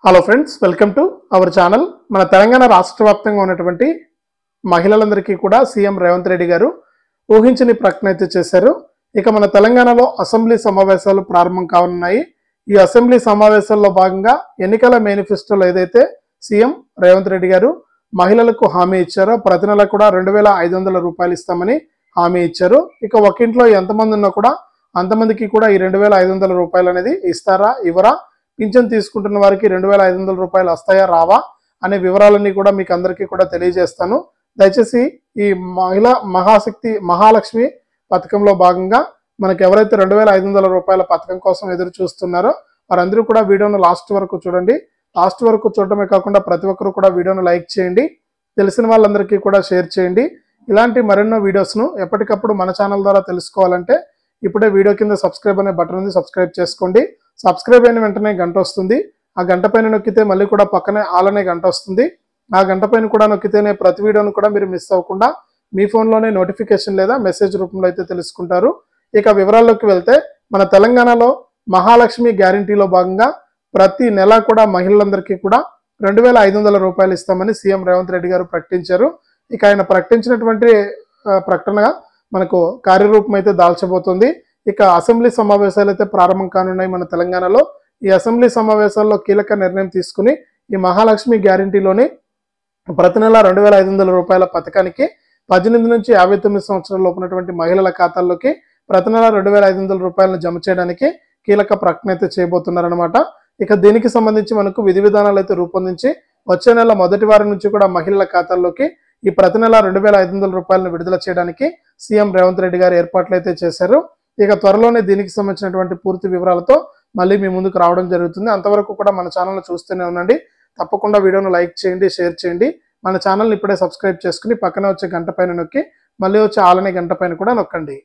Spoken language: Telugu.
Hello friends, welcome to our channel. మన తెలంగాణ రాష్ట్ర వ్యాప్తంగా ఉన్నటువంటి మహిళలందరికీ కూడా సీఎం రేవంత్ రెడ్డి గారు ఊహించని ప్రకటన అయితే చేశారు. ఇక మన తెలంగాణలో అసెంబ్లీ సమావేశాలు ప్రారంభం కానున్నాయి. ఈ అసెంబ్లీ సమావేశాల్లో భాగంగా ఎన్నికల మేనిఫెస్టోలో ఏదైతే సీఎం రేవంత్ రెడ్డి గారు మహిళలకు హామీ ఇచ్చారో ప్రతి నెల కూడా 2500 రూపాయలు ఇస్తామని హామీ ఇచ్చారు. ఇక ఒక ఇంట్లో ఎంతమంది ఉన్నా కూడా అంతమందికి కూడా ఈ 2500 రూపాయలు అనేది ఇస్తారా ఇవ్వరా, పింఛన్ తీసుకుంటున్న వారికి 2500 రూపాయలు వస్తాయా రావా అనే వివరాలన్నీ కూడా మీకు అందరికీ కూడా తెలియజేస్తాను. దయచేసి ఈ మహాశక్తి మహాలక్ష్మి పథకంలో భాగంగా మనకి ఎవరైతే 2500 రూపాయల పథకం కోసం ఎదురు చూస్తున్నారో వారందరూ కూడా వీడియోను లాస్ట్ వరకు చూడండి. లాస్ట్ వరకు చూడటమే కాకుండా ప్రతి ఒక్కరు కూడా వీడియోను లైక్ చేయండి, తెలిసిన వాళ్ళందరికీ కూడా షేర్ చేయండి. ఇలాంటి మరెన్నో వీడియోస్ను ఎప్పటికప్పుడు మన ఛానల్ ద్వారా తెలుసుకోవాలంటే ఇప్పుడే వీడియో కింద సబ్స్క్రైబ్ అనే బటన్ ఉంది, సబ్స్క్రైబ్ చేసుకోండి. సబ్స్క్రైబ్ అయిన వెంటనే గంట వస్తుంది. ఆ గంట పైన నొక్కితే మళ్ళీ కూడా పక్కనే ఆల్ అనే గంట వస్తుంది. ఆ గంట పైన కూడా నొక్కితేనే ప్రతి వీడియోను కూడా మీరు మిస్ అవ్వకుండా మీ ఫోన్లోనే నోటిఫికేషన్ లేదా మెసేజ్ రూపంలో అయితే తెలుసుకుంటారు. ఇక వివరాల్లోకి వెళ్తే మన తెలంగాణలో మహాలక్ష్మి గ్యారంటీలో భాగంగా ప్రతి నెల కూడా మహిళలందరికీ కూడా 2500 రూపాయలు ఇస్తామని సీఎం రేవంత్ రెడ్డి గారు ప్రకటించారు. ఇక ఆయన ప్రకటించినటువంటి ప్రకటనగా మనకు కార్యరూపం అయితే దాల్చబోతుంది. ఇక అసెంబ్లీ సమావేశాలు అయితే ప్రారంభం కానున్నాయి మన తెలంగాణలో. ఈ అసెంబ్లీ సమావేశాల్లో కీలక నిర్ణయం తీసుకుని ఈ మహాలక్ష్మి గ్యారంటీలోని ప్రతి నెల 2500 రూపాయల పథకానికి 18 నుంచి 59 సంవత్సరాల లోపు ఉన్నటువంటి మహిళల ఖాతాల్లోకి ప్రతి నెల 2500 రూపాయలను జమ చేయడానికి కీలక ప్రకటన అయితే చేయబోతున్నారనమాట. ఇక దీనికి సంబంధించి మనకు విధి విధానాలు అయితే రూపొందించి వచ్చే నెల మొదటి వారం నుంచి కూడా మహిళల ఖాతాల్లోకి ఈ ప్రతి నెల 2500 రూపాయలను విడుదల చేయడానికి సీఎం రేవంత్ రెడ్డి గారు ఏర్పాట్లు అయితే చేశారు. ఇక త్వరలోనే దీనికి సంబంధించినటువంటి పూర్తి వివరాలతో మళ్ళీ మీ ముందుకు రావడం జరుగుతుంది. అంతవరకు కూడా మన ఛానల్ చూస్తూనే ఉండండి. తప్పకుండా వీడియోను లైక్ చేయండి, షేర్ చేయండి. మన ఛానల్ని ఇప్పుడే సబ్స్క్రైబ్ చేసుకుని పక్కనే వచ్చే గంట పైన నొక్కి మళ్ళీ వచ్చే ఆల్ అనే గంట పైన కూడా నొక్కండి.